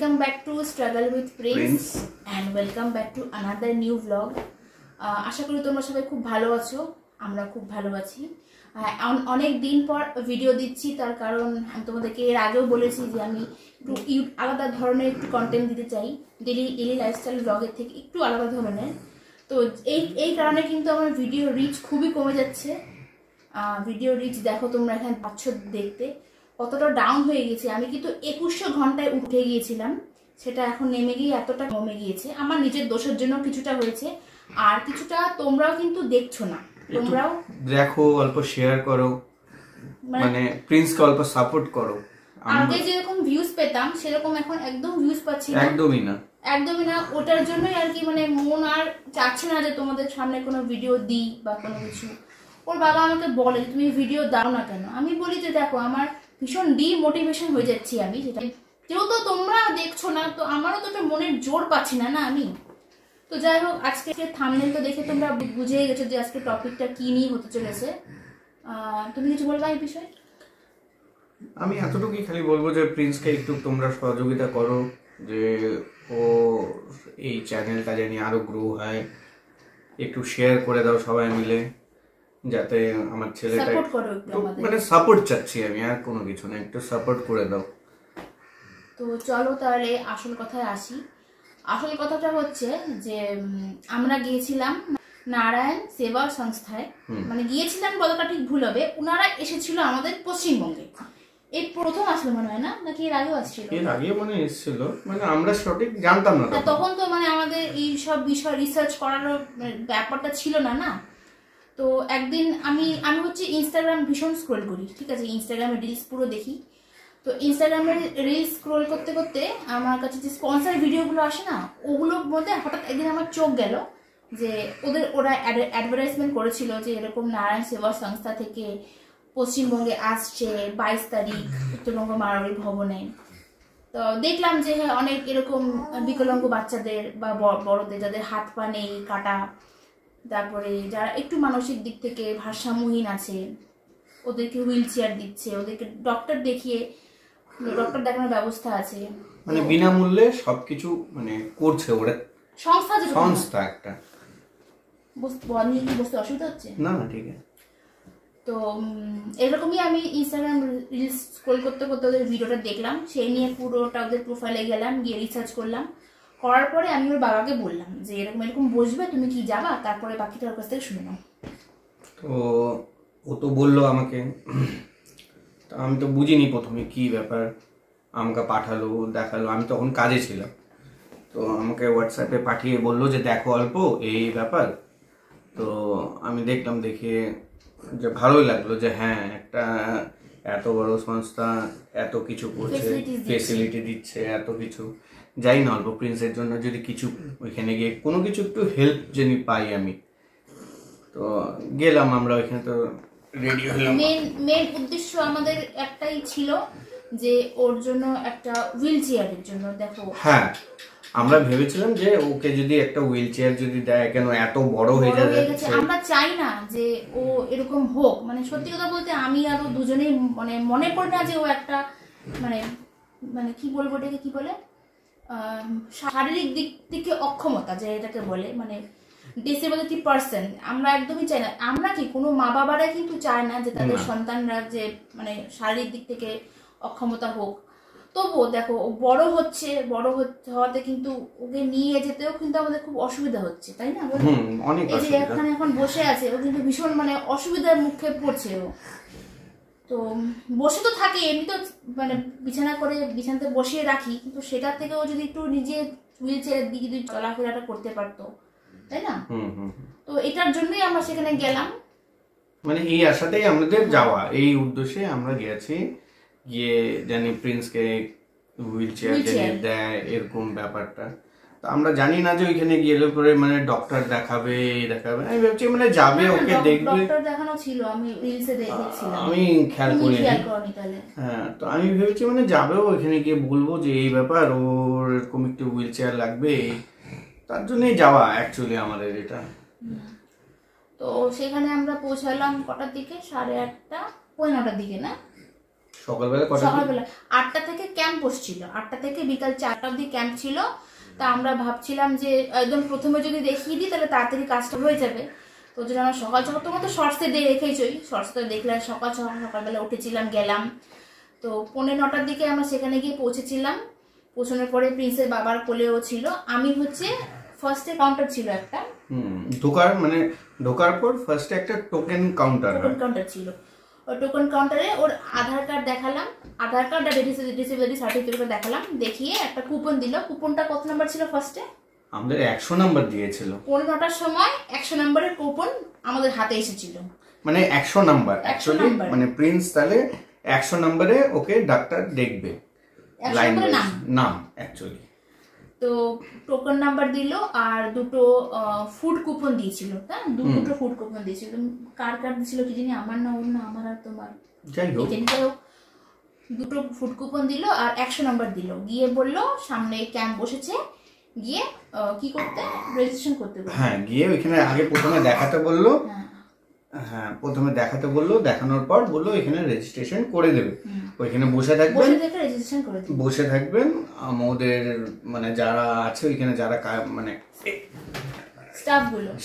welcome back to Struggle with Prince and welcome back to another new vlog. আশা করি তোমরা সবাই খুব ভালো আছো, আমরা খুব ভালো আছি। অনেক দিন পর ভিডিও দিচ্ছি, তার কারণ আমি তোমাদেরকে এর আগেও বলেছি যে আমি একটু আলাদা ধরনের একটু কন্টেন্ট দিতে চাই, ডেইলি লাইফস্টাইল ব্লগের থেকে একটু আলাদা ধরনের। তো এই কারণে কিন্তু আমার ভিডিও রিচ খুবই কমে যাচ্ছে। ভিডিও রিচ দেখো তোমরা এখানে পাচ্ছ দেখতে কতটা ডাউন হয়ে গেছে। আমি কিন্তু 2100 ঘন্টায় উঠে গিয়েছিলাম, সেটা এখন নেমে গিয়ে এতটা কমে গিয়েছে। আমার নিজের দোষের জন্য কিছুটা হয়েছে, আর কিছুটা তোমরাও কিন্তু দেখছো না। তোমরাও দেখো, অল্প শেয়ার করো, মানে প্রিন্সকে অল্প সাপোর্ট করো। আগে যেরকম ভিউজ পেতাম সেরকম এখন একদম ভিউজ পাচ্ছি না, একদমই না। ওটার জন্যই আর কি, মানে মন আর চাচ্ছে না যে তোমাদের সামনে কোনো ভিডিও দিই বা কোনো কিছু। ওর বাবা আমাকে বলে তুমি ভিডিও দাও না কেন, আমি বলি যে দেখো আমার ভীষণ ডিমোটিভেশন হয়ে যাচ্ছি আমি, যেটা যেহেতু তোমরা দেখছো না তো আমারও তো একটা মনের জোর পাচ্ছি না আমি। তো যাই হোক, আজকে থাম্বনেল তো দেখে তোমরা বুঝেই গেছো যে আজকে টপিকটা কি নিয়ে হতে চলেছে। তুমি কিছু বলবা এই বিষয়ে? আমি এতটুকুই খালি বলবো যে প্রিন্সকে একটু তোমরা সহযোগিতা করো, যে ও এই চ্যানেলটা জানি আরো গ্রো হয়। একটু শেয়ার করে দাও সবাই মিলে, যাতে আমার ছেলেটা মানে সাপোর্ট চাচ্ছি আমি, আর কোনো কিছু না, একটু সাপোর্ট করে দাও। তো চলো তাহলে আসল কথায় আসি। আসল কথাটা হচ্ছে যে আমরা গিয়েছিলাম নারায়ণ সেবা সংস্থায়, মানে গিয়েছিলাম বলাটা ঠিক ভুল হবে, ওনারা এসেছিল আমাদের পশ্চিমবঙ্গে। এই প্রথম আসলো মনে হয় না, নাকি এর আগেও আসছিল? এর আগে মনে এসেছিল, মানে আমরা সঠিক জানতাম না তখন তো, মানে আমাদের এই সব বিষয় রিসার্চ করার ব্যাপারটা ছিল না না। তো একদিন আমি হচ্ছে ইনস্টাগ্রাম ভীষণ স্ক্রোল করি, ঠিক আছে, ইনস্টাগ্রামে রিলস পুরো দেখি। তো ইনস্টাগ্রামে রিলস স্ক্রোল করতে করতে আমার কাছে যে স্পন্সর ভিডিওগুলো আসে না, ওগুলোর মধ্যে হঠাৎ একদিন আমার চোখ গেল যে ওরা অ্যাডভার্টাইজমেন্ট করেছিল যে এরকম নারায়ণ সেবা সংস্থা থেকে পশ্চিমবঙ্গে আসছে 22 তারিখ উত্তরবঙ্গ মারোয়ারি ভবনে। তো দেখলাম যে হ্যাঁ, অনেক এরকম বিকলাঙ্গ বাচ্চাদের বা বড়দের যাদের হাত পা নেই, কাটা, তারপরে যারা একটু মানসিক দিক থেকে ভারসাম্যহীন আছে, ওদেরকে হুইল চেয়ার দিচ্ছে, ওদেরকে ডক্টর দেখানোর ব্যবস্থা আছে, মানে বিনামূল্যে সবকিছু মানে করছে ওরা সংস্থা একটা। বুঝতে অসুবিধা হচ্ছে না? ঠিক আছে। তো এরকমই আমি ইনস্টাগ্রাম রিলস স্ক্রল করতে করতে ওদের ভিডিওটা দেখলাম, সেই নিয়ে পুরোটা ওদের প্রোফাইলে গেলাম, গিয়ে রিসার্চ করলাম। করার পরে আমি ওর বাবাকে বললাম যে এরকম বসবে, তুমি কি যাবা? তারপরে বাকিটা ওর কাছ থেকে শুনে নাও। তো ও তো বললো আমাকে, তো আমি তো বুঝিনি প্রথমে কি ব্যাপার, আমাকে পাঠালো, দেখালো, আমি তখন কাজে ছিলাম। তো আমাকে হোয়াটসঅ্যাপে পাঠিয়ে বললো যে দেখো অল্প এই ব্যাপার। তো আমি দেখলাম, দেখে যে ভালোই লাগলো যে হ্যাঁ, একটা এত বড় সংস্থা এত কিছু করছে, ফেসিলিটি দিচ্ছে, এত কিছু। যাই না, অল্প প্রিন্সের জন্য যদি কিছু ওইখানে গিয়ে কোনো কিছু একটু হেল্প যদি পাই আমি। তো গেলাম আমরা ওইখানে, তো রেডি হলাম। মেন উদ্দেশ্য আমাদের একটাই ছিল যে ওর জন্য একটা হুইল চেয়ারের জন্য। দেখো হ্যাঁ, আমরা ভেবেছিলাম যে ওকে যদি একটা হুইল চেয়ার যদি দেয়, কেন এত বড় হয়ে যাচ্ছে, আমরা চাই না যে ও এরকম হোক। মানে সত্যি কথা বলতে আমি আরো দুজনেই মানে মনে করি না যে ও একটা মানে মানে কি বলবো, এটাকে কি বলে, শারীরিক দিক থেকে অক্ষমতা যে এটাকে বলে, মানে ডিসেবিলিটি পার্সন। আমরা একদমই চাই না। আমরা কি কোনো মা বাবারা কিন্তু চায় না যে তাদের সন্তানরা যে মানে শারীরিক দিক থেকে অক্ষমতা হোক। তবুও দেখো ও বড় হওয়াতে কিন্তু ওকে নিয়ে যেতেও কিন্তু আমাদের খুব অসুবিধা হচ্ছে, তাই না? এই যে এখানে এখন বসে আছে, ও কিন্তু ভীষণ মানে অসুবিধার মুখে পড়ছে। ও তো বসে তো থাকে এমনি, তো মানে বিছানাতে বসিয়ে রাখি, কিন্তু সেটার থেকেও যদি একটু নিজে হুইল চেয়ার দিয়ে যদি চলাফেরাটা করতে পারতো, তাই না? তো এটার জন্যই আমরা সেখানে গেলাম, মানে এই আশাতেই আমাদের যাওয়া, এই উদ্দেশ্যে আমরা গেছি। গিয়ে জানি প্রিন্সকে হুইল চেয়ার দেয় এরকম ব্যাপারটা। তো আমরা জানি না যে ওইখানে গেলে পরে মানে ডক্টর দেখাবে। আমি ভাবছি মানে যাবে, ওকে দেখবে, ডক্টর দেখানো ছিল, আমি রিলসে দেখেছিলাম, আমি খেয়াল করিনি। হ্যাঁ, তো আমি ভেবেছি মানে যাবে, ওইখানে গিয়ে বলবো যে এই ব্যাপার, ওর এরকম একটু হুইল চেয়ার লাগবে, তার জন্যই যাওয়া অ্যাকচুয়ালি আমাদের এটা। তো সেখানে আমরা পৌঁছালাম কটার দিকে? 8:30 9টার দিকে না? সকালবেলা কটা? সকালবেলা 8টা থেকে ক্যাম্প বসছিল, 8টা থেকে বিকাল 4টা অবধি ক্যাম্প ছিল। তা আমরা ভাবছিলাম যে একদম প্রথমে যদি দেখিয়ে দিই তাহলে তাড়াতাড়ি কাজটা হয়ে যাবে। তো জন্য আমরা সকাল সকাল, তোমার তো শর্টসে দিয়ে রেখেছই, শর্টসে দেখলে সকালবেলা উঠেছিলাম, গেলাম। তো 9:45টার দিকে আমরা সেখানে গিয়ে পৌঁছেছিলাম। পৌঁছানোর পরে প্রিন্সের বাবার কোলেও ছিল। আমি হচ্ছে ফার্স্টে কাউন্টার ছিল একটা, ঢোকার পর ফার্স্টে একটা টোকেন কাউন্টার ছিল। ওই টোকেন কাউন্টারে ওর আধার কার্ড দেখালাম, আধার কার্ড আর ডিসেবিলিটি সার্টিফিকেট দেখালাম, দেখিয়ে একটা কুপন দিল। কুপনটা কত নাম্বার ছিল ফার্স্টে? আমাদের 100 নাম্বার দিয়েছিল। 9:45টার সময় 100 নাম্বারের কুপন আমাদের হাতে এসেছিল। মানে 100 নাম্বার অ্যাকচুয়ালি, মানে প্রিন্স তাহলে 100 নম্বরে ওকে ডাক্তার দেখবে, লাইন নাম অ্যাকচুয়ালি। তো টোকেন নাম্বার দিল আর দুটো ফুড কুপন দিয়েছিল। হ্যাঁ, দুটো ফুড কুপন দিয়েছিল। কার কার্ড দিয়েছিল কি জানি, আমার না ওর না, আমার আর তোমার, যাই হোক দুটো ফুড কুপন দিল আর 100 নাম্বার দিল। গিয়ে বলল সামনে ক্যাম্প বসেছে, গিয়ে কি করতে, রেজিস্ট্রেশন করতে বলল। হ্যাঁ, গিয়ে ওইখানে আগে প্রথমে দেখাতে বললো। হ্যাঁ, প্রথমে দেখাতে বললো, দেখানোর পর বললো এখানে রেজিস্ট্রেশন করে দেবে। ওইখানে বসে থাকবেন, বসে থাকবেন। আমাদের মানে যারা আছে ওইখানে, যারা মানে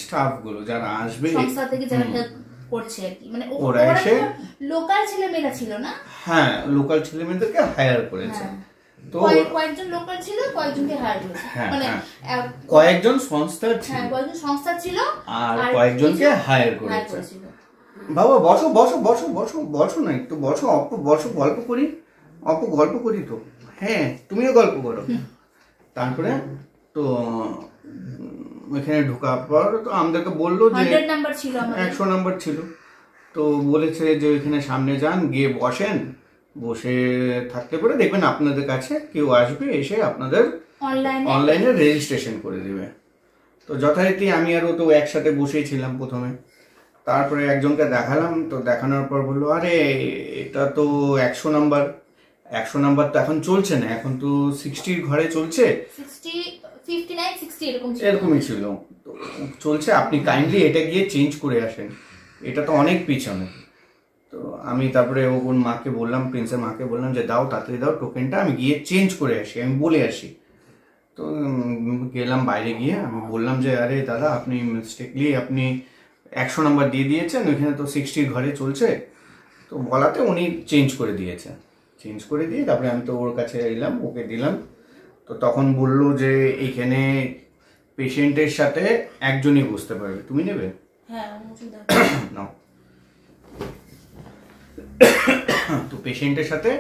স্টাফগুলো যারা আসবে সংস্থা থেকে, যারা হেল্প করছে আর কি, মানে ওরা এসে লোকাল ছেলেমেয়েরা ছিল না। হ্যাঁ, লোকাল ছেলেমেয়েদেরকে হায়ার করেছে। তো কয়েকজন লোকাল ছিল, কয়েকজনকে হায়ার করেছে, মানে কয়েকজন সংস্থা ছিল। হ্যাঁ, কয়েকজন সংস্থা ছিল আর কয়েকজনকে হায়ার করেছে। বাবা বসো বসো বসো বসো বসো না, একটু বসো অপু, বসো, গল্প করি। অপু গল্প করি তো। হ্যাঁ, তুমিও গল্প করো। তারপরে তো ওইখানে ঢোকার পর তো আমাদেরকে বললো যে 100 নাম্বার ছিল, 100 নাম্বার ছিল। তো বলেছে যে ওইখানে সামনে যান, গিয়ে বসেন, বসে থাকতে পারে দেখবেন আপনাদের কাছে কেউ আসবে, এসে আপনাদের অনলাইনে রেজিস্ট্রেশন করে দেবে। তো যথারীতি আমি আর ও তো একসাথে বসেই ছিলাম প্রথমে। তারপরে একজনকে দেখালাম, তো দেখানোর পর বললো আরে এটা তো 100 নাম্বার, 100 নাম্বার তো এখন চলছে না, এখন তো 60 ঘরে চলছে, 59, 60 এরকমই ছিল তো চলছে। আপনি কাইন্ডলি এটা গিয়ে চেঞ্জ করে আসেন, এটা তো অনেক পিছনে। তো আমি তারপরে ওর মাকে বললাম, প্রিন্সের মাকে বললাম যে দাও, তাড়াতাড়ি দাও টোকেনটা, আমি গিয়ে চেঞ্জ করে আসি, আমি বলে আসি। তো গেলাম, বাইরে গিয়ে আমি বললাম যে আরে দাদা, আপনি মিস্টেকলি আপনি 100 নাম্বার দিয়ে দিয়েছেন, ওইখানে তো 60 ঘরে চলছে। তো বলাতে উনি চেঞ্জ করে দিয়েছে। চেঞ্জ করে দিয়ে তারপরে আমি তো ওর কাছে এলাম, ওকে দিলাম। তো তখন বললো যে এইখানে পেশেন্টের সাথে একজনই বসতে পারবে, তুমি নেবে? হ্যাঁ, নাও। তো পেশেন্টের সাথে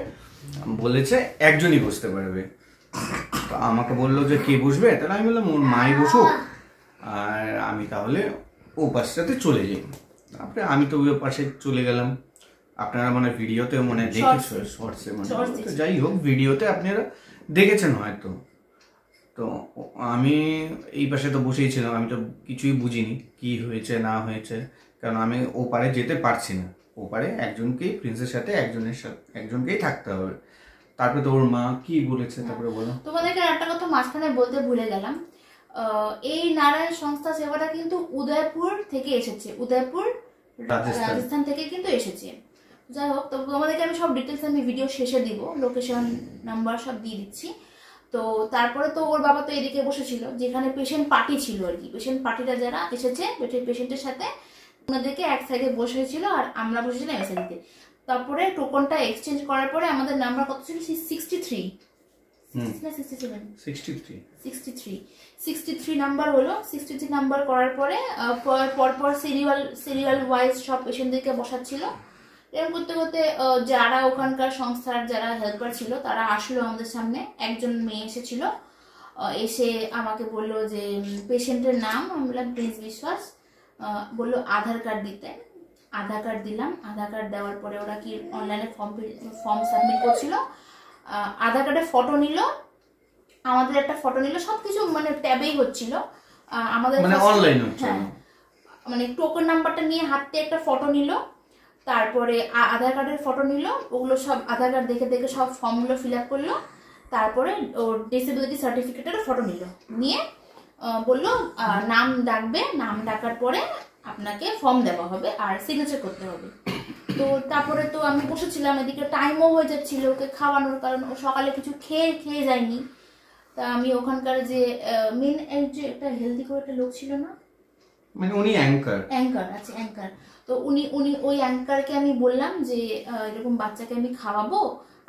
বলেছে একজনই বসতে পারবে। তো আমাকে বললো যে কে বসবে, তাহলে আমি বললাম ওর মাই বসুক, আর আমি তাহলে ও পাশটাতে চলে যাই। তারপরে আমি তো ওই পাশে চলে গেলাম। আপনারা মানে ভিডিওতে মানে দেখেছেন, শর্টসে মানে, যাই হোক ভিডিওতে আপনারা দেখেছেন হয়তো। তো আমি এই পাশে তো বসেই ছিলাম, আমি তো কিছুই বুঝিনি কি হয়েছে না হয়েছে, কারণ আমি ও পারে যেতে পারছি না। ও পারে একজনকেই, প্রিন্সের সাথে একজনকেই থাকতে হবে। তারপরে তো ওর মা কি বলেছে, তারপরে বলো। তোমাদেরকে একটা কথা মাঝখানে বলতে ভুলে গেলাম। এই নারায়ণ সংস্থা সেবাটা কিন্তু উদয়পুর থেকে এসেছে, উদয়পুর রাজস্থান থেকে কিন্তু এসেছে। যাই হোক, তো তোমাদেরকে আমি সব ডিটেলস আমি ভিডিও শেষে দিব, লোকেশন নাম্বার সব দিয়ে দিচ্ছি। তো তারপরে তো ওর বাবা তো এদিকে বসেছিল, যেখানে পেশেন্ট পার্টি ছিল আর কি, পেশেন্ট পার্টিটা যারা এসেছে পেশেন্টের সাথে ওনাদেরকে এক সাইডে বসেছিল আর আমরা বসেছিলাম এক সাইডে। তারপরে টোকনটা এক্সচেঞ্জ করার পরে আমাদের নাম্বার কত ছিল? 63 নাম্বার হলো। 63 নাম্বার করার পরে পরপর সিরিয়াল ওয়াইজ সব পেশেন্টদেরকে বসাচ্ছিল। এরকম করতে করতে যারা ওখানকার সংস্থার যারা হেল্পার ছিল তারা আসলো আমাদের সামনে। একজন মেয়ে এসেছিল, এসে আমাকে বললো যে পেশেন্টের নাম, আমি বললাম প্রিন্স বিশ্বাস। বললো আধার কার্ড দিতে, আধার কার্ড দিলাম। আধার কার্ড দেওয়ার পরে ওরা কি অনলাইনে ফর্ম সাবমিট করছিল। আধার কার্ডের ফটো নিল, আমাদের একটা ফটো নিল, সবকিছু মানে ট্যাবেই হচ্ছিল আমাদের, মানে অনলাইন হচ্ছে। হ্যাঁ, মানে টোকেন নাম্বারটা নিয়ে হাতে একটা ফটো নিল, তারপরে আধার কার্ডের ফটো নিল, ওগুলো সব আধার কার্ড দেখে দেখে সব ফর্মগুলো ফিল আপ করলো। তারপরে ওর ডিসেবিলিটি সার্টিফিকেটের ফটো নিল, নিয়ে বললো নাম ডাকবে, নাম ডাকার পরে আপনাকে ফর্ম দেওয়া হবে আর সিগনেচার করতে হবে। তো তারপরে তো আমি বসেছিলাম, এদিকে টাইমও হয়ে যাচ্ছিল ওকে খাওয়ানোর, কারণ ও সকালে কিছু খেয়ে যায়নি। তা আমি ওখানকার যে মেন যে একটা হেলদি করে একটা লোক ছিল না, মানে উনি অ্যাঙ্কার, আচ্ছা অ্যাঙ্কার, তো উনি ওই অ্যাঙ্কারকে আমি বললাম যে এরকম বাচ্চাকে আমি খাওয়াবো,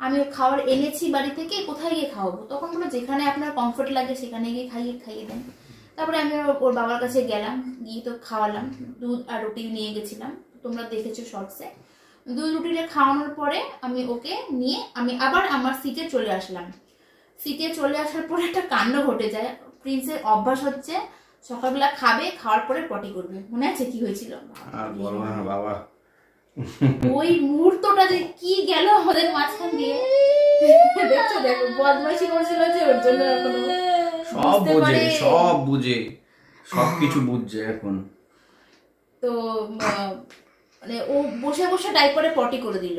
আমি খাবার এনেছি বাড়ি থেকে, কোথায় গিয়ে খাওয়াবো? তখন বললো যেখানে আপনার কমফোর্ট লাগে সেখানে গিয়ে খাইয়ে দেন। তারপরে আমি ওর বাবার কাছে গেলাম, গিয়ে তো খাওয়ালাম, দুধ আর রুটি নিয়ে গেছিলাম, তোমরা দেখেছো শর্টসে। দুধ রুটিটা খাওয়ানোর পরে আমি ওকে নিয়ে আমি আবার আমার সিটে চলে আসলাম। সিটে চলে আসার পরে একটা কাণ্ড ঘটে যায়। প্রিন্সের অভ্যাস হচ্ছে সকালবেলা খাবে, খাওয়ার পরে পটি করবে। মনে আছে কি হয়েছিল? আর বলো না বাবা, ওই মুহূর্তটা যে কি গেল আমাদের মাঝখান দিয়ে, দেখো বদমাইশি করছিল যে ওর জন্য এখনো সব বুঝে সবকিছু বুঝছে এখন। তো মানে ও বসে বসে ডাইপারে পটি করে দিল।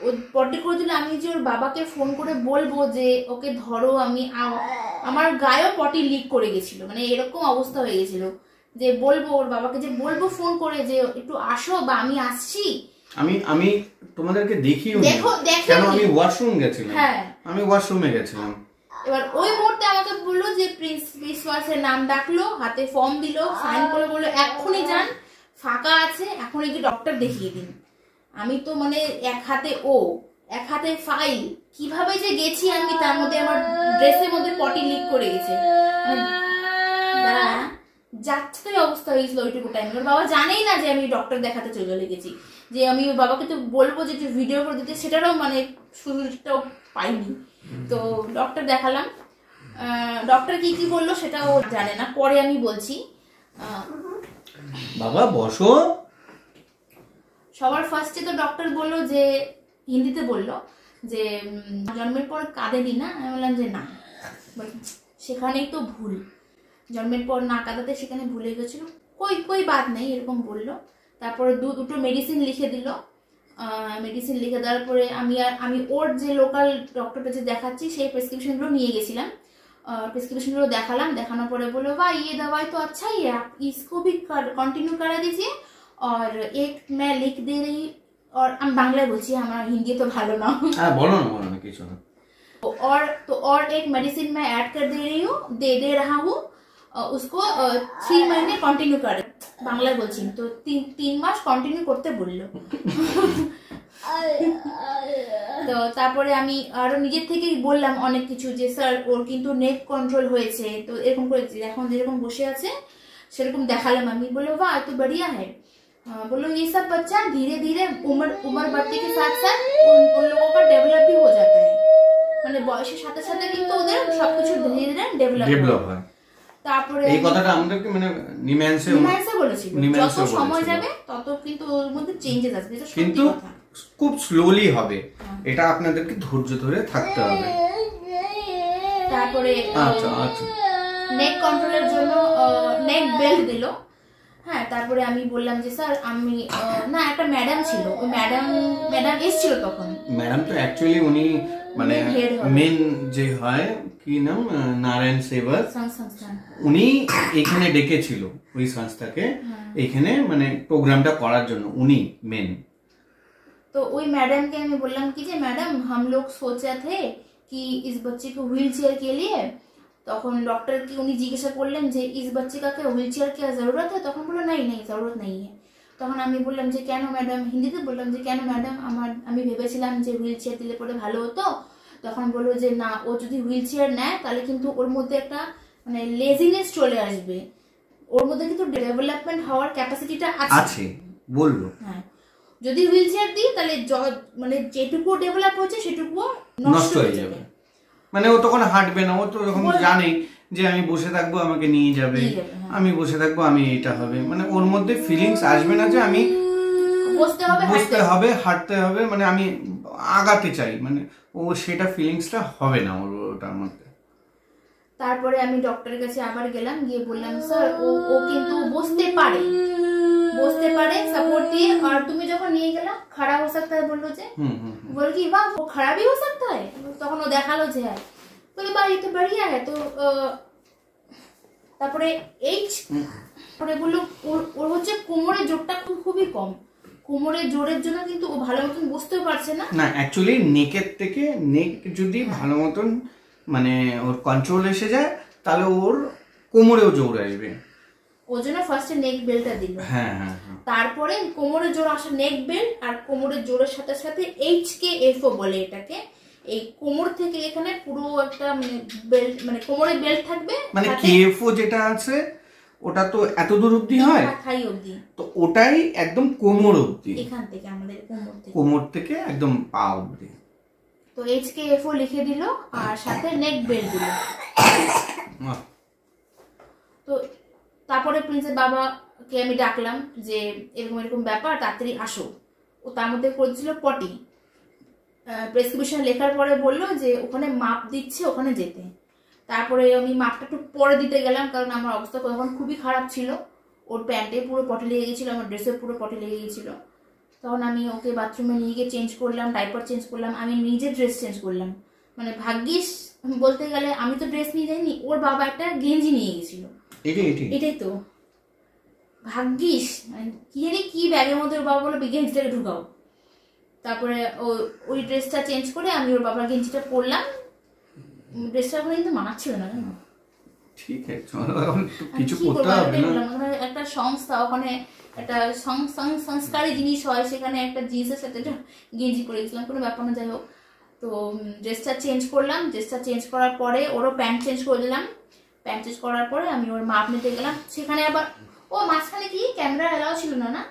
ও পটি করে দিলে আমি যে ওর বাবাকে ফোন করে বলবো যে ওকে ধরো, আমি আমার গায়েও পটি লিক করে গেছিল, মানে এরকম অবস্থা হয়ে গেছিল যে বলবো ওর বাবাকে, যে বলবো ফোন করে যে একটু আসো বা আমি আসছি। আমি তোমাদেরকে দেখিও কেন, আমি ওয়াশরুম গেছিলাম। হ্যাঁ, আমি ওয়াশরুমে গেছিলাম। এবার ওই মুহূর্তে আমাকে বললো যে প্রিন্সের নাম ডাকলো, হাতে ফর্ম দিল, সাইন করে বললো এক্ষুনি যান, ফাঁকা আছে, এখনই কি ডক্টর দেখিয়ে দিন। আমি তো মানে এক হাতে এক হাতে ফাইল, কিভাবে যে গেছি আমি, তার মধ্যে আমার ড্রেসের মধ্যে পটি লিক করে গেছে, যাচ্ছে তো অবস্থা হয়েছিল ওইটুকু টাইম। ওর বাবা জানেই না যে আমি ডক্টর দেখাতে চলে গেছি, যে আমি ওর বাবাকে তো বলবো যে একটু ভিডিও করে দিতে, সেটারও মানে সুযোগটাও পাইনি। তো ডক্টর দেখালাম, ডক্টর কি বললো সেটাও জানে না, পরে আমি বলছি। বাবা বসো। সবার ফার্স্টে তো ডক্টর বললো যে, হিন্দিতে বললো যে জন্মের পর কাঁদেনি না? আমি বললাম যে না, সেখানেই তো ভুল, জন্মের পর না কাঁদাতে সেখানে ভুলে গেছিল, কই বাত নেই, এরকম বললো। তারপরে দুটো মেডিসিন লিখে দিল। মেডিসিন লিখে দেওয়ার পরে আমি ওর যে লোকাল ডক্টরটা যে দেখাচ্ছি সেই প্রেসক্রিপশনগুলো নিয়ে গেছিলাম। प्रिस्क्रिप्शन देखालाम, देखाনোর পরে বললো भाई ये दवाई तो अच्छा ही है, आप इसको भी कंटिन्यू करा दीजिए। और एक मैं लिख दे रही, और আমি বাংলায় বলছি, আমার হিন্দি তো ভালো না। হ্যাঁ বলো না কিছু না। और एक मेडिसिन मैं ऐड कर दे रही हूँ, दे रहा हूँ, उसको 3 महीने कंटिन्यू कर, বাংলায় বলছি তো 3 মাস कंटिन्यू করতে বললো। তো তারপরে আমি আরো নিজের থেকেই বললাম অনেক কিছু, যে স্যার ওর কিন্তু নেক কন্ট্রোল হয়েছে, তো এরকম করে এখন যেরকম বসে আছে সেরকম দেখালাম আমি। বললো वाह तो बढ़िया है। बोलो ये सब बच्चा धीरे धीरे उम्र बढ़ने के साथ साथ उन लोगों का डेवलप भी हो जाता है, মানে বয়সের সাথে সাথে কিন্তু ওদের সবকিছু ধীরে ধীরে ডেভেলপ হয়। তারপরে এই কথাটা আমাদেরকে মানে নিম্যান্সে বলেছিল, যত সময় যাবে তত কিন্তু ওর মধ্যে চেঞ্জেস আসবে, এটা সত্যি কথা। খুব স্লোলি হবে, এটা আপনাদেরকে ধৈর্য ধরে থাকতে হবে। তারপরে আচ্ছা নেক কন্ট্রোলের জন্য নেক বেল্ট দিল। হ্যাঁ, তারপরে আমি বললাম যে স্যার আমি না, একটা ম্যাডাম ছিল, ওই ম্যাডাম এসেছিল তখন। ম্যাডাম তো অ্যাকচুয়ালি উনি মানে মেন যে হয় কি নাম, নারায়ণ সেবা সংস্থান, উনি এখানে ডেকেছিল ওই সংস্থাকে এখানে মানে প্রোগ্রামটা করার জন্য, উনি মেন। तो वही मैडम के मैं बोललाम कि जे मैडम हम लोग सोचा थे कि इस बच्चे को व्हील चेयर के लिए, তখন ডক্টর কি উনি জিজ্ঞাসা করলেন যে इस बच्चे का क्या व्हील चेयर की जरूरत है? তখন বলল नहीं जरूरत नहीं है। তখন আমি বললাম যে কেন ম্যাডাম, হিন্দিতে বললাম যে কেন ম্যাডাম, আমি ভেবেছিলাম যে হুইল চেয়ার দিলে পরে ভালো হতো। তখন বললো যে না, ও যদি হুইল চেয়ার নেয় তাহলে কিন্তু ওর মধ্যে একটা মানে লেজিনেস চলে আসবে, ওর মধ্যে কিন্তু ডেভেলপমেন্ট হওয়ার ক্যাপাসিটিটা আছে বললো। হ্যাঁ, যদি হুইল চেয়ার দিই তাহলে মানে যেটুকু ডেভেলপ হচ্ছে সেটুকু নষ্ট হয়ে যাবে, মানে ও তখন হাঁটবে না, ও তো তখন জানে যে আমি বসে থাকবো আমাকে নিয়ে যাবে, আমি বসে থাকবো আমি এটা হবে, মানে ওর মধ্যে ফিলিংস আসবে না যে আমি বসতে হবে হাঁটতে হবে, মানে আমি আগাতে চাই, মানে ও সেটা ফিলিংসটা হবে না ওটার মধ্যে। তারপরে আমি ডক্টরের কাছে আবার গেলাম, গিয়ে বললাম স্যার ও কিন্তু বসতে পারে सपोर्ट दिए, और তুমি যখন নিয়ে গেলা खड़ा हो सकता है বললো যে, बोल कि वाह वो खड़ा भी हो सकता है, তখন ও দেখালো যে হ্যাঁ, বলে বাহ ये तो बढ़िया है। तो তারপরে পরে বললো ওর হচ্ছে কোমরের জোরটা খুবই কম, কোমরের জোরের জন্য কিন্তু ও ভালো মতন বসতেও পারছে না। না অ্যাকচুয়ালি নেকের থেকে নেক যদি ভালো মতন মানে ওর কন্ট্রোল এসে যায় তাহলে ওর কোমরেও জোর আসবে। ওর জন্য ফার্স্টে নেক বেল্টটা দিল। হ্যাঁ হ্যাঁ, তারপরে কোমরের জোর আসা নেক বেল্ট, আর কোমরের জোরের সাথে সাথে HKFO বলে এটাকে। এই কোমর থেকে এখানে পুরো একটা মানে বেল্ট, মানে কোমরে বেল্ট থাকবে, মানে KFO যেটা আছে ওটা তো এত দূর অবধি হয়, থাই অবধি, তো ওটাই একদম কোমর অবধি, এখান থেকে আমাদের কোমর থেকে একদম পা অবধি। তো HKFO লিখে দিল আর সাথে নেক বেল্ট দিল। তো তারপরে প্রিন্সের বাবাকে আমি ডাকলাম যে এরকম এরকম ব্যাপার, তাড়াতাড়ি আসো। ও তার মধ্যে করেছিল পটি। প্রেসক্রিপশন লেখার পরে বললো যে ওখানে মাপ দিচ্ছে, ওখানে যেতে। তারপরে আমি মাপটা একটু পরে দিতে গেলাম, কারণ আমার অবস্থা তখন খুবই খারাপ ছিল। ওর প্যান্টে পুরো পটি লেগে গেছিলো, আমার ড্রেসে পুরো পটি লেগে গেছিলো। তখন আমি ওকে বাথরুমে নিয়ে গিয়ে চেঞ্জ করলাম, ডাইপার চেঞ্জ করলাম, আমি নিজে ড্রেস চেঞ্জ করলাম। মানে ভাগ্যিস বলতে গেলে আমি তো ড্রেস নিয়ে যাইনি, ওর বাবা একটা গেঞ্জি নিয়ে গেছিল। এটাই তো ভাগ্যিস, মানে কি ব্যাগের মধ্যে ওর বাবা বললো গেঞ্জিটাকে ঢুকাও। তারপরে ওই ড্রেসটা চেঞ্জ করে আমি ওর বাবার গেঞ্জিটা পরলাম। ড্রেসটা ওখানে কিন্তু মানাচ্ছিল না, জানো। ঠিক আছে, চলো এখন কিছু করতে হবে না। একটা সংস্থা, ওখানে একটা সংস্কারী জিনিস হয়, সেখানে একটা জিন্সের সাথে একটা গেঞ্জি পরে গেছিলাম, কোনো ব্যাপার না, যাই হোক। তো ড্রেসটা চেঞ্জ করলাম, ড্রেসটা চেঞ্জ করার পরে ওরও প্যান্ট চেঞ্জ করে দিলাম। প্যান্ট চেঞ্জ করার পরে আমি ওর মাপ নিতে গেলাম। সেখানে আবার ও মাঝখানে কি ক্যামেরা এলাও ছিল না, না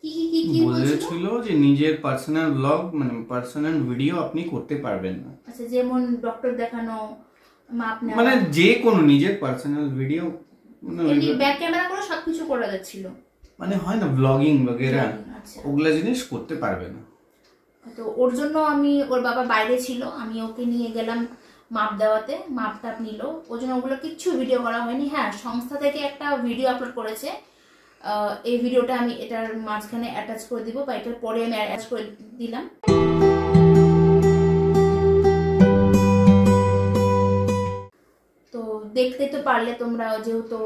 কি বলেছিল যে নিজের পার্সোনাল ব্লগ মানে পার্সোনাল ভিডিও আপনি করতে পারবেন না। আচ্ছা, যেমন ডক্টর দেখানো, মাপ নেওয়া, মানে যে কোনো নিজের পার্সোনাল ভিডিও মানে ব্যাক ক্যামেরা করে সবকিছু করা যাচ্ছিল, মানে হয় না ব্লগিং বগেরা, ওগুলা জিনিস করতে পারবে না। তো ওর জন্য আমি, ওর বাবা বাইরে ছিল, আমি ওকে নিয়ে গেলাম মাপ দেওয়াতে। মাপটা নিল, ওর জন্য ওগুলো কিচ্ছু ভিডিও করা হয়নি। হ্যাঁ, সংস্থা থেকে একটা ভিডিও আপলোড করেছে, এই ভিডিওটা আমি এটার মাঝখানে অ্যাটাচ করে দিব, বা এটার পরে আমি অ্যাটাচ করে দিলাম। তো দেখতে তো পারলে তোমরা, যেহেতু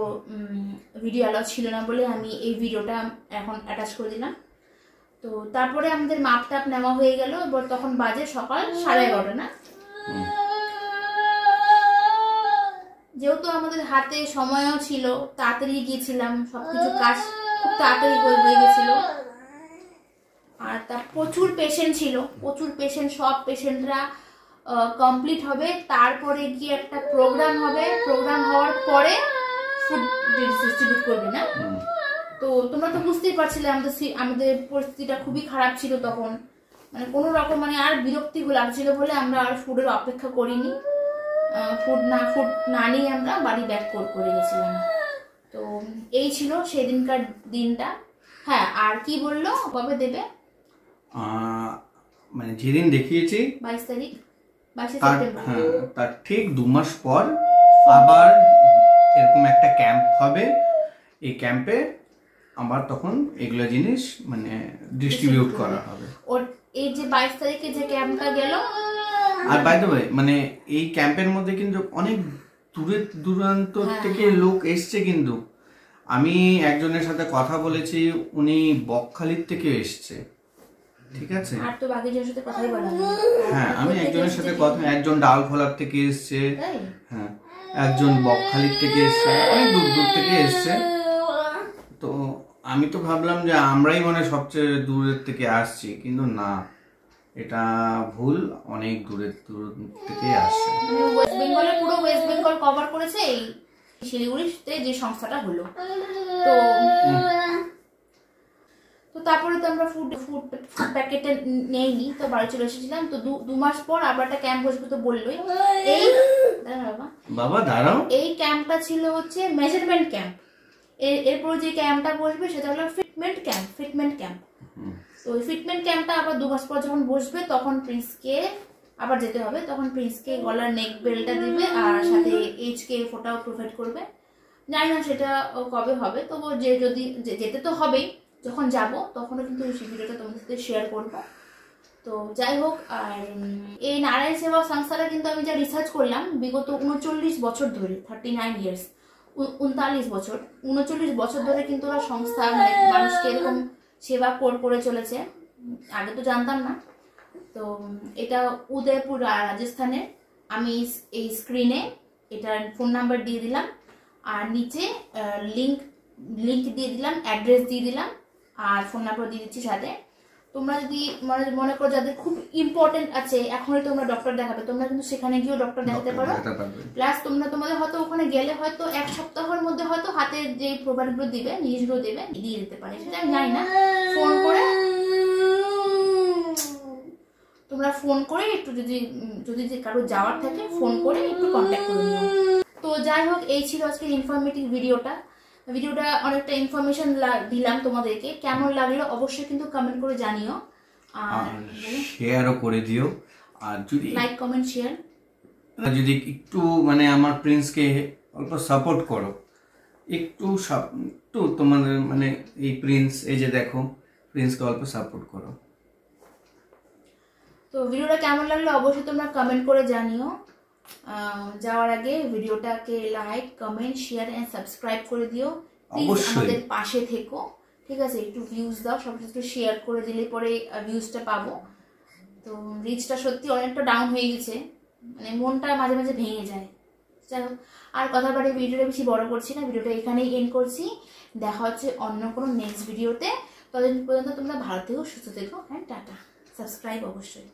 ভিডিও অ্যালাউ ছিল না বলে আমি এই ভিডিওটা এখন অ্যাটাচ করে দিলাম। তো তারপরে আমাদের মাপ টাপ নেওয়া হয়ে গেল। এবার তখন বাজে সকাল 11:30, না? যেহেতু আমাদের হাতে সময়ও ছিল, তাড়াতাড়ি গিয়েছিলাম, সবকিছু কাজ খুব তাড়াতাড়ি হয়ে গেছিল। আর তার প্রচুর পেশেন্ট ছিল, প্রচুর পেশেন্ট, সব পেশেন্টরা কমপ্লিট হবে, তারপরে গিয়ে একটা প্রোগ্রাম হবে, প্রোগ্রাম হওয়ার পরে ফুড ডিস্ট্রিবিউট করবে, না? তো তোমরা তো বুঝতেই পারছিলে আমাদের পরিস্থিতিটা খুবই খারাপ ছিল তখন। মানে কোনো রকম মানে আর বিরক্তি লাগছিল বলে আমরা আর ফুডের অপেক্ষা করিনি। ফুড না নিয়ে আমরা বাড়ি ব্যাক করে গেছিলাম। তো এই ছিল সেদিনকার দিনটা। হ্যাঁ, আর কি বললো কবে দেবে? মানে যেদিন দেখিয়েছি 22 তারিখ, 22 সেপ্টেম্বর। হ্যাঁ, তার ঠিক 2 মাস পর আবার এরকম একটা ক্যাম্প হবে। এই ক্যাম্পে আবার তখন এগুলো জিনিস মানে ডিস্ট্রিবিউট করা হবে। ওর এই যে 22 তারিখে যে ক্যাম্পটা গেল, আর বাই দ্য ওয়ে মানে এই ক্যাম্পের মধ্যে কিন্তু অনেক দূরান্ত থেকে লোক এসছে। কিন্তু আমি একজনের সাথে কথা বলেছি, উনি বকখালির থেকে এসছে, ঠিক আছে? আর তো বাকিজনের সাথে কথাই বলা হয়নি। হ্যাঁ, আমি একজনের সাথে কথা, একজন ডালখোলার থেকে এসছে, হ্যাঁ, একজন বকখালির থেকে এসছে, অনেক দূর থেকে এসছে। তো আমি তো ভাবলাম যে আমরাই মনে সবচেয়ে দূরের থেকে আসছি, কিন্তু না, এটা ভুল, অনেক দূর থেকে আসছে। ওয়েস্ট বেঙ্গলের পুরো ওয়েস্ট বেঙ্গল কভার করেছে এই শিলিগুড়িতে যে সংস্থাটা হলো। তো তারপরে তো আমরা ফুড প্যাকেটে নেইনি, তো বাড়ি চলে এসেছিলাম। তো 2 মাস পর আবার একটা ক্যাম্প বসবে তো বললোই। এই বাবা দাঁড়াও, এই ক্যাম্পটা ছিল হচ্ছে মেজারমেন্ট ক্যাম্প। এরপর যে ক্যাম্পটা বসবে সেটা হলো ফিটমেন্ট ক্যাম্প। তো ওই ফিটমেন্ট ক্যাম্পটা আবার 2 মাস পর যখন বসবে তখন প্রিন্সকে আবার যেতে হবে। তখন প্রিন্সকে গলার নেক বেল্টটা দিবে আর সাথে HKFOটাও প্রোভাইড করবে। জানি না সেটা কবে হবে, তবু যে যদি যেতে তো হবেই, যখন যাব তখনও কিন্তু সেই ভিডিওটা তোমাদের সাথে শেয়ার করব। তো যাই হোক, আর এই নারায়ণ সেবা সংস্থাটা কিন্তু আমি যা রিসার্চ করলাম, বিগত 39 বছর ধরে, 39 ইয়ার্স, 39 বছর ধরে কিন্তু ওরা সংস্থা মানে মানুষকে এরকম সেবা করে চলেছে। আগে তো জানতাম না। তো এটা উদয়পুর রাজস্থানের। আমি এই স্ক্রিনে এটার ফোন নাম্বার দিয়ে দিলাম, আর নিচে লিঙ্ক দিয়ে দিলাম, অ্যাড্রেস দিয়ে দিলাম, আর ফোন নাম্বার দিয়ে দিচ্ছি সাথে। তোমরা যদি মনে করো যাদের খুব ইম্পর্টেন্ট আছে, এখনই তোমরা ডক্টর দেখাবে, তোমরা কিন্তু সেখানে গিয়েও ডক্টর দেখাতে পারো। প্লাস তোমাদের হয়তো ওখানে গেলে হয়তো 1 সপ্তাহের মধ্যে হয়তো হাতের যে প্রোভাইডগুলো দিবে, জিনিসগুলো দেবে, দিয়ে দিতে পারে, সেটা আমি জানি না। তোমরা ফোন করে একটু যদি কারো যাওয়ার থাকে ফোন করে একটু কন্ট্যাক্ট করে নিও। তো যাই হোক, এই ছিল আজকের ইনফরমেটিভ ভিডিওটা অনেকটা ইনফরমেশন দিলাম তোমাদেরকে। কেমন লাগলো অবশ্যই কিন্তু কমেন্ট করে জানিও, আর শেয়ারও করে দিও। আর যদি লাইক কমেন্ট শেয়ার, যদি একটু মানে আমার প্রিন্সকে অল্প সাপোর্ট করো, একটু তোমাদের মানে এই প্রিন্স, এই যে দেখো, প্রিন্সকে অল্প সাপোর্ট করো। তো ভিডিওটা কেমন লাগলো অবশ্যই তোমরা কমেন্ট করে জানিও। যাওয়ার আগে ভিডিওটাকে like comment share and subscribe করে দিও। প্লিজ আমাদের পাশে থেকো, ঠিক আছে? একটু ভিউজ দাও, সবকিছু একটু শেয়ার করে দিলে পরে ভিউজটা পাবো। তো রিচটা সত্যি অনেকটা ডাউন হয়ে গেছে, মানে মনটা মাঝে মাঝে ভেঙে যায়। যাই হোক, আর কথা বাড়ি ভিডিওটা বেশি বড় করছি না, ভিডিওটা এখানেই এন্ড করছি। দেখা হচ্ছে অন্য কোনো নেক্সট ভিডিওতে। ততদিন পর্যন্ত তোমরা ভালো থেকো, সুস্থ থেকো, হ্যাঁ, টাটা। সাবস্ক্রাইব অবশ্যই।